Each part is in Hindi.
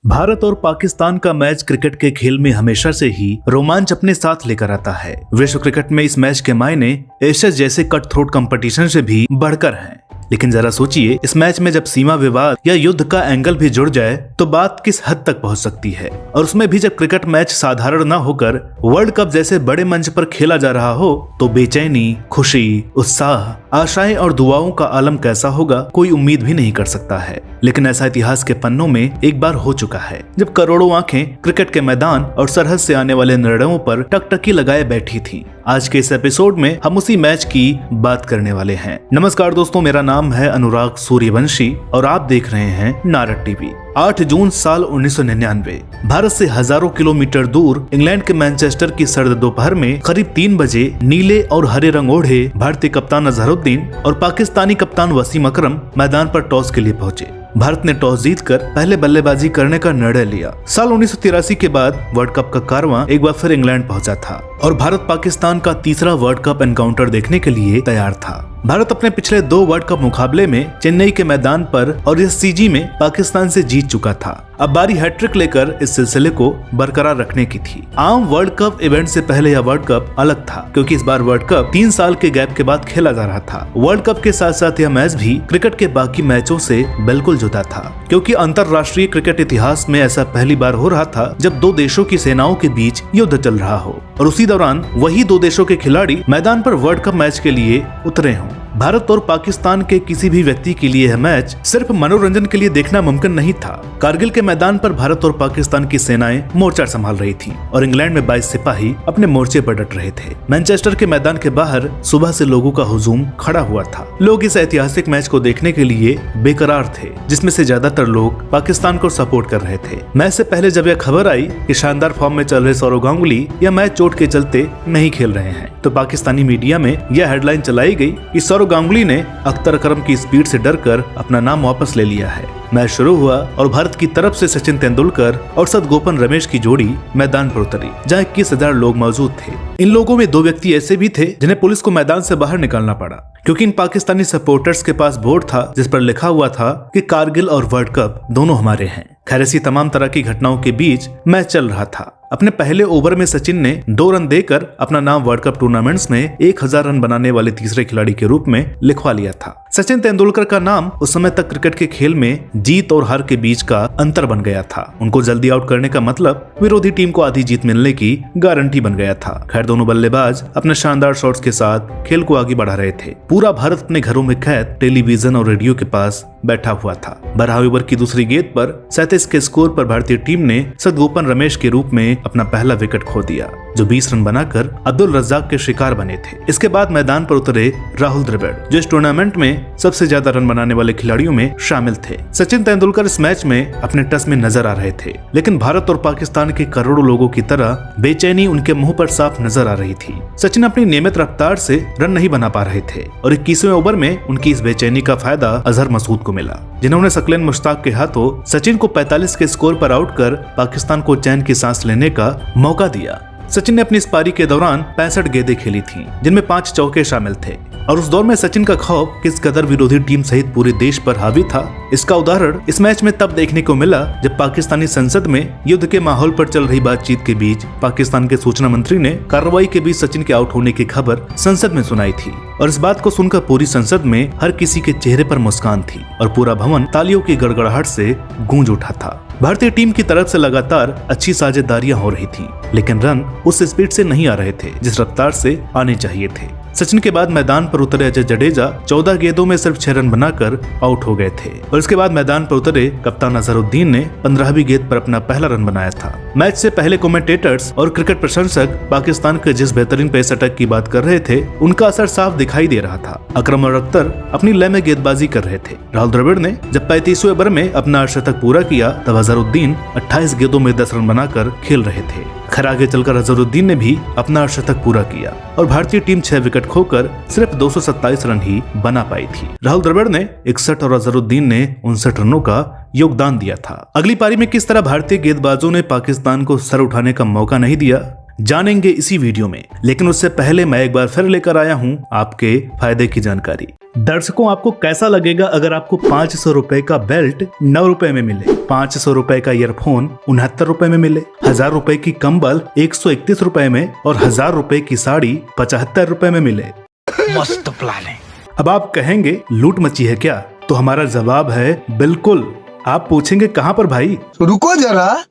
भारत और पाकिस्तान का मैच क्रिकेट के खेल में हमेशा से ही रोमांच अपने साथ लेकर आता है। विश्व क्रिकेट में इस मैच के मायने एशेज जैसे कट थ्रोट कंपटीशन से भी बढ़कर हैं। लेकिन जरा सोचिए, इस मैच में जब सीमा विवाद या युद्ध का एंगल भी जुड़ जाए तो बात किस हद तक पहुंच सकती है। और उसमें भी जब क्रिकेट मैच साधारण न होकर वर्ल्ड कप जैसे बड़े मंच पर खेला जा रहा हो तो बेचैनी, खुशी, उत्साह, आशाएं और दुआओं का आलम कैसा होगा कोई उम्मीद भी नहीं कर सकता है। लेकिन ऐसा इतिहास के पन्नों में एक बार हो चुका है जब करोड़ों आंखें क्रिकेट के मैदान और सरहद से आने वाले निर्णयों पर टकटकी लगाए बैठी थी। आज के इस एपिसोड में हम उसी मैच की बात करने वाले हैं। नमस्कार दोस्तों, मेरा नाम है अनुराग सूर्यवंशी और आप देख रहे हैं नारद टीवी। 8 जून साल 1999 भारत से हजारों किलोमीटर दूर इंग्लैंड के मैनचेस्टर की सर्द दोपहर में करीब 3 बजे नीले और हरे रंग ओढ़े भारतीय कप्तान अजहरुद्दीन और पाकिस्तानी कप्तान वसीम अकरम मैदान पर टॉस के लिए पहुंचे। भारत ने टॉस जीतकर पहले बल्लेबाजी करने का निर्णय लिया। साल 1983 के बाद वर्ल्ड कप का कारवां एक बार फिर इंग्लैंड पहुंचा था और भारत पाकिस्तान का तीसरा वर्ल्ड कप एनकाउंटर देखने के लिए तैयार था। भारत अपने पिछले 2 वर्ल्ड कप मुकाबले में चेन्नई के मैदान पर और एससीजी में पाकिस्तान से जीत चुका था। अब बारी हैट्रिक लेकर इस सिलसिले को बरकरार रखने की थी। आम वर्ल्ड कप इवेंट से पहले यह वर्ल्ड कप अलग था क्योंकि इस बार वर्ल्ड कप 3 साल के गैप के बाद खेला जा रहा था। वर्ल्ड कप के साथ साथ यह मैच भी क्रिकेट के बाकी मैचों से बिल्कुल जुदा था क्योंकि अंतर्राष्ट्रीय क्रिकेट इतिहास में ऐसा पहली बार हो रहा था जब 2 देशों की सेनाओं के बीच युद्ध चल रहा हो और उसी दौरान वही 2 देशों के खिलाड़ी मैदान पर वर्ल्ड कप मैच के लिए उतरे हों। भारत और पाकिस्तान के किसी भी व्यक्ति के लिए यह मैच सिर्फ मनोरंजन के लिए देखना मुमकिन नहीं था। कारगिल के मैदान पर भारत और पाकिस्तान की सेनाएं मोर्चा संभाल रही थीं और इंग्लैंड में 22 सिपाही अपने मोर्चे पर डट रहे थे। मैनचेस्टर के मैदान के बाहर सुबह से लोगों का हुजूम खड़ा हुआ था। लोग इस ऐतिहासिक मैच को देखने के लिए बेकरार थे, जिसमें से ज्यादातर लोग पाकिस्तान को सपोर्ट कर रहे थे। मैच से पहले जब यह खबर आई कि शानदार फॉर्म में चल रहे सौरव गांगुली यह मैच चोट के चलते नहीं खेल रहे हैं तो पाकिस्तानी मीडिया में यह हेडलाइन चलाई गई कि सौरव गांगुली ने अख्तर अकरम की स्पीड से डरकर अपना नाम वापस ले लिया है। मैच शुरू हुआ और भारत की तरफ से सचिन तेंदुलकर और सदगोपन रमेश की जोड़ी मैदान पर उतरी जहां 21,000 लोग मौजूद थे। इन लोगों में 2 व्यक्ति ऐसे भी थे जिन्हें पुलिस को मैदान से बाहर निकालना पड़ा क्योंकि इन पाकिस्तानी सपोर्टर्स के पास बोर्ड था जिस पर लिखा हुआ था कि कारगिल और वर्ल्ड कप दोनों हमारे हैं। खैर, ऐसी तमाम तरह की घटनाओं के बीच मैच चल रहा था। अपने पहले ओवर में सचिन ने 2 रन देकर अपना नाम वर्ल्ड कप टूर्नामेंट्स में 1000 रन बनाने वाले तीसरे खिलाड़ी के रूप में लिखवा लिया था। सचिन तेंदुलकर का नाम उस समय तक क्रिकेट के खेल में जीत और हार के बीच का अंतर बन गया था। उनको जल्दी आउट करने का मतलब विरोधी टीम को आधी जीत मिलने की गारंटी बन गया था। खैर, दोनों बल्लेबाज अपने शानदार शॉट्स के साथ खेल को आगे बढ़ा रहे थे। पूरा भारत अपने घरों में कैद टेलीविजन और रेडियो के पास बैठा हुआ था। 12 ओवर की दूसरी गेंद पर 37 के स्कोर पर भारतीय टीम ने सदगोपन रमेश के रूप में अपना पहला विकेट खो दिया जो 20 रन बनाकर अब्दुल रज्जाक के शिकार बने थे। इसके बाद मैदान पर उतरे राहुल द्रविड़ जो इस टूर्नामेंट में सबसे ज्यादा रन बनाने वाले खिलाड़ियों में शामिल थे। सचिन तेंदुलकर इस मैच में अपने टस में नजर आ रहे थे लेकिन भारत और पाकिस्तान के करोड़ों लोगों की तरह बेचैनी उनके मुंह पर साफ नजर आ रही थी। सचिन अपनी नियमित रफ्तार से रन नहीं बना पा रहे थे और 21वें ओवर में उनकी इस बेचैनी का फायदा अजहर मसूद को मिला जिन्होंने सकलेन मुश्ताक के हाथों सचिन को 45 के स्कोर पर आउट कर पाकिस्तान को चैन की सांस लेने का मौका दिया। सचिन ने अपनी इस पारी के दौरान 65 गेंदें खेली थीं, जिनमें 5 चौके शामिल थे और उस दौर में सचिन का खौफ किस कदर विरोधी टीम सहित पूरे देश पर हावी था इसका उदाहरण इस मैच में तब देखने को मिला जब पाकिस्तानी संसद में युद्ध के माहौल पर चल रही बातचीत के बीच पाकिस्तान के सूचना मंत्री ने कार्रवाई के बीच सचिन के आउट होने की खबर संसद में सुनाई थी और इस बात को सुनकर पूरी संसद में हर किसी के चेहरे पर मुस्कान थी और पूरा भवन तालियों की गड़गड़ाहट से गूंज उठा था। भारतीय टीम की तरफ से लगातार अच्छी साझेदारियां हो रही थीं, लेकिन रन उस स्पीड से नहीं आ रहे थे जिस रफ्तार से आने चाहिए थे। सचिन के बाद मैदान पर उतरे अजय जडेजा 14 गेंदों में सिर्फ 6 रन बनाकर आउट हो गए थे और इसके बाद मैदान पर उतरे कप्तान अजहरुद्दीन ने 15वीं गेंद पर अपना पहला रन बनाया था। मैच से पहले कमेंटेटर्स और क्रिकेट प्रशंसक पाकिस्तान के जिस बेहतरीन पेस अटैक की बात कर रहे थे उनका असर साफ दिखाई दे रहा था। अकरम और अख्तर अपनी लय में गेंदबाजी कर रहे थे। राहुल द्रविड़ ने जब 35वें ओवर में अपना अर्धशतक पूरा किया तब अजहरुद्दीन 28 गेंदों में 10 रन बनाकर खेल रहे थे। खैर, आगे चलकर अजहरुद्दीन ने भी अपना अर्धशतक पूरा किया और भारतीय टीम 6 विकेट खोकर सिर्फ 227 रन ही बना पाई थी। राहुल द्रविड़ ने 61 और अजहरुद्दीन ने 59 रनों का योगदान दिया था। अगली पारी में किस तरह भारतीय गेंदबाजों ने पाकिस्तान को सर उठाने का मौका नहीं दिया जानेंगे इसी वीडियो में। लेकिन उससे पहले मैं एक बार फिर लेकर आया हूँ आपके फायदे की जानकारी। दर्शकों, आपको कैसा लगेगा अगर आपको 500 रुपए का बेल्ट 9 रुपए में मिले, 500 रुपए का ईयरफोन 69 रुपए में मिले, 1000 रुपए की कंबल 131 रुपए में और 1000 रुपए की साड़ी 75 रुपए में मिले। मस्त प्लान है। अब आप कहेंगे लूट मची है क्या? तो हमारा जवाब है बिल्कुल। आप पूछेंगे कहां पर भाई? रुको जरा,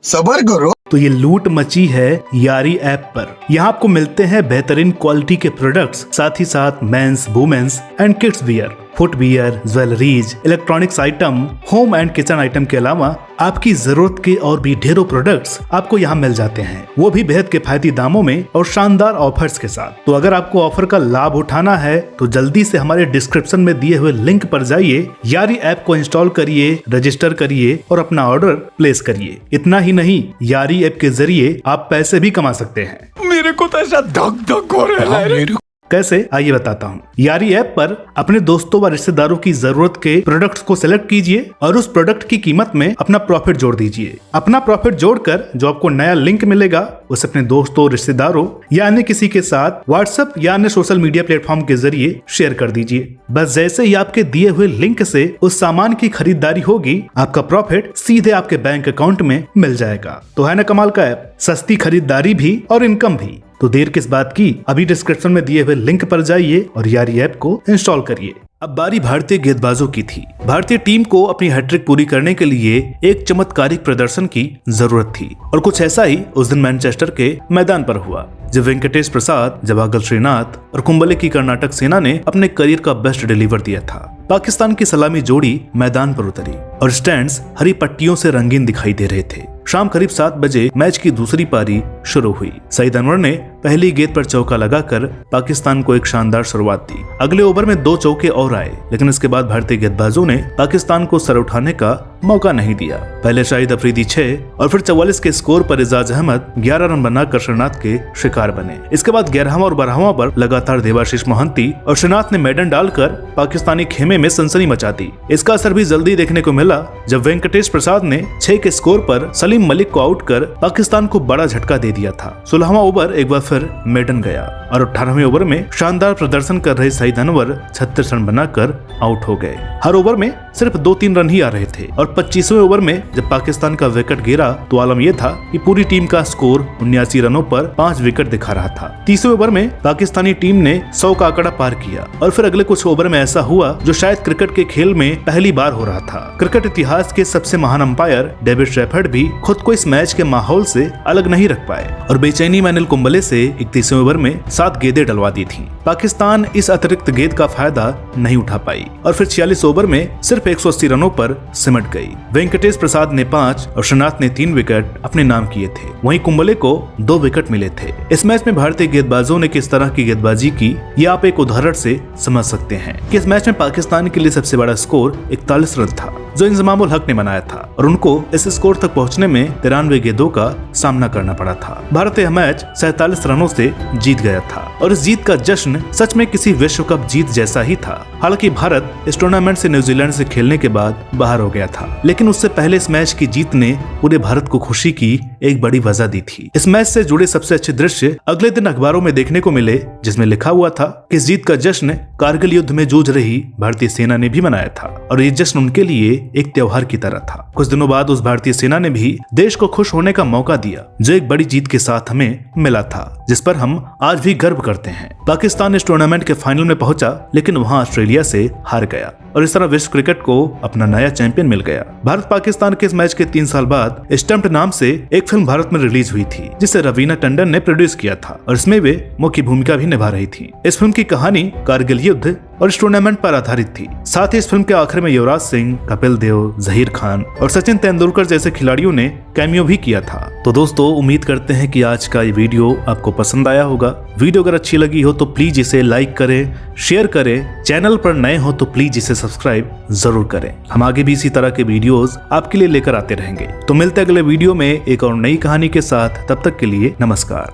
सब्र करो। तो ये लूट मची है यारी ऐप पर। यहाँ आपको मिलते हैं बेहतरीन क्वालिटी के प्रोडक्ट्स, साथ ही साथ men's, women's and kids wear, footwear, jewelleries, electronics item, home and kitchen item के अलावा आपकी जरूरत के और भी ढेरों प्रोडक्ट्स आपको यहाँ मिल जाते हैं, वो भी बेहद किफायती दामों में और शानदार ऑफर्स के साथ। तो अगर आपको ऑफर का लाभ उठाना है तो जल्दी से हमारे डिस्क्रिप्शन में दिए हुए लिंक पर जाइए, यारी ऐप को इंस्टॉल करिए, रजिस्टर करिए और अपना ऑर्डर प्लेस करिए। इतना ही नहीं, यारी ऐप के जरिए आप पैसे भी कमा सकते हैं। मेरे को तो ऐसा धक धक हो रहा है। कैसे, आइए बताता हूँ। यारी ऐप पर अपने दोस्तों व रिश्तेदारों की जरूरत के प्रोडक्ट्स को सिलेक्ट कीजिए और उस प्रोडक्ट की कीमत में अपना प्रॉफिट जोड़ दीजिए। अपना प्रॉफिट जोड़कर जो आपको नया लिंक मिलेगा उसे अपने दोस्तों, रिश्तेदारों या अन्य किसी के साथ व्हाट्सएप या अन्य सोशल मीडिया प्लेटफॉर्म के जरिए शेयर कर दीजिए। बस जैसे ही आपके दिए हुए लिंक से उस सामान की खरीदारी होगी, आपका प्रॉफिट सीधे आपके बैंक अकाउंट में मिल जाएगा। तो है ना कमाल का ऐप, सस्ती खरीदारी भी और इनकम भी। तो देर किस बात की, अभी डिस्क्रिप्शन में दिए हुए लिंक पर जाइए और यारी ऐप को इंस्टॉल करिए। अब बारी भारतीय गेंदबाजों की थी। भारतीय टीम को अपनी हैट्रिक पूरी करने के लिए एक चमत्कारिक प्रदर्शन की जरूरत थी और कुछ ऐसा ही उस दिन मैनचेस्टर के मैदान पर हुआ, जब वेंकटेश प्रसाद, जवागल श्रीनाथ और कुंबले की कर्नाटक सेना ने अपने करियर का बेस्ट डिलीवर दिया था। पाकिस्तान की सलामी जोड़ी मैदान पर उतरी और स्टैंड्स हरी पट्टियों से रंगीन दिखाई दे रहे थे। शाम करीब 7 बजे मैच की दूसरी पारी शुरू हुई। सईद अनवर ने पहली गेंद पर चौका लगाकर पाकिस्तान को एक शानदार शुरुआत दी। अगले ओवर में 2 चौके और आए, लेकिन इसके बाद भारतीय गेंदबाजों ने पाकिस्तान को सर उठाने का मौका नहीं दिया। पहले शाहिद अफरीदी 6 और फिर 44 के स्कोर पर एजाज अहमद 11 रन बनाकर श्रीनाथ के शिकार बने। इसके बाद 11वां और 12वां पर लगातार देवाशीष मोहंती और श्रीनाथ ने मैडन डालकर पाकिस्तानी खेमे में सनसनी मचा दी। इसका असर भी जल्दी देखने को मिला जब वेंकटेश प्रसाद ने 6 के स्कोर पर सलीम मलिक को आउट कर पाकिस्तान को बड़ा झटका दे दिया था। 16वां ओवर एक बार फिर मैडन गया और 18वें ओवर में शानदार प्रदर्शन कर रहे सईद अनवर 36 रन बनाकर आउट हो गए। हर ओवर में सिर्फ 2-3 रन ही आ रहे थे और 25वें ओवर में जब पाकिस्तान का विकेट गिरा तो आलम यह था कि पूरी टीम का स्कोर 79 रनों पर 5 विकेट दिखा रहा था। 30वें ओवर में पाकिस्तानी टीम ने 100 का आंकड़ा पार किया और फिर अगले कुछ ओवर में ऐसा हुआ जो शायद क्रिकेट के खेल में पहली बार हो रहा था। क्रिकेट इतिहास के सबसे महान अंपायर डेविड शेफर्ड भी खुद को इस मैच के माहौल से अलग नहीं रख पाए और बेचैनी में अनिल कुंबले से 31वें ओवर में 7 गेंदें डलवा दी थी। पाकिस्तान इस अतिरिक्त गेंद का फायदा नहीं उठा पाई और फिर 46 ओवर में सिर्फ 180 रनों पर सिमट गई। वेंकटेश प्रसाद ने 5 और श्रीनाथ ने 3 विकेट अपने नाम किए थे। वहीं कुंबले को 2 विकेट मिले थे। इस मैच में भारतीय गेंदबाजों ने किस तरह की गेंदबाजी की, ये आप एक उदाहरण से समझ सकते हैं कि इस मैच में पाकिस्तान के लिए सबसे बड़ा स्कोर 41 रन था जो इंजमाम उल हक ने बनाया था और उनको इस स्कोर तक पहुंचने में 93 गेंदों का सामना करना पड़ा था। भारत यह मैच 47 रनों से जीत गया था और इस जीत का जश्न सच में किसी विश्व कप जीत जैसा ही था। हालांकि भारत इस टूर्नामेंट से न्यूजीलैंड से खेलने के बाद बाहर हो गया था, लेकिन उससे पहले इस मैच की जीत ने पूरे भारत को खुशी की एक बड़ी वजह दी थी। इस मैच से जुड़े सबसे अच्छे दृश्य अगले दिन अखबारों में देखने को मिले, जिसमें लिखा हुआ था कि इस जीत का जश्न कारगिल युद्ध में जूझ रही भारतीय सेना ने भी मनाया था और ये जश्न उनके लिए एक त्योहार की तरह था। कुछ दिनों बाद उस भारतीय सेना ने भी देश को खुश होने का मौका दिया जो एक बड़ी जीत के साथ हमें मिला था, जिस पर हम आज भी गर्व करते हैं। पाकिस्तान इस टूर्नामेंट के फाइनल में पहुंचा, लेकिन वहां ऑस्ट्रेलिया से हार गया और इस तरह विश्व क्रिकेट को अपना नया चैंपियन मिल गया। भारत पाकिस्तान के इस मैच के 3 साल बाद स्टम्प्ड नाम से एक फिल्म भारत में रिलीज हुई थी, जिसे रवीना टंडन ने प्रोड्यूस किया था और इसमें वे मुख्य भूमिका भी निभा रही थी। इस फिल्म की कहानी कारगिल युद्ध और इस टूर्नामेंट पर आधारित थी। साथ ही इस फिल्म के आखिर में युवराज सिंह, कपिल देव, जहीर खान और सचिन तेंदुलकर जैसे खिलाड़ियों ने कैमियो भी किया था। तो दोस्तों, उम्मीद करते हैं कि आज का ये वीडियो आपको पसंद आया होगा। वीडियो अगर अच्छी लगी हो तो प्लीज इसे लाइक करें, शेयर करें। चैनल पर नए हो तो प्लीज इसे सब्सक्राइब जरूर करें। हम आगे भी इसी तरह के वीडियोस आपके लिए लेकर आते रहेंगे। तो मिलते अगले वीडियो में एक और नई कहानी के साथ। तब तक के लिए नमस्कार।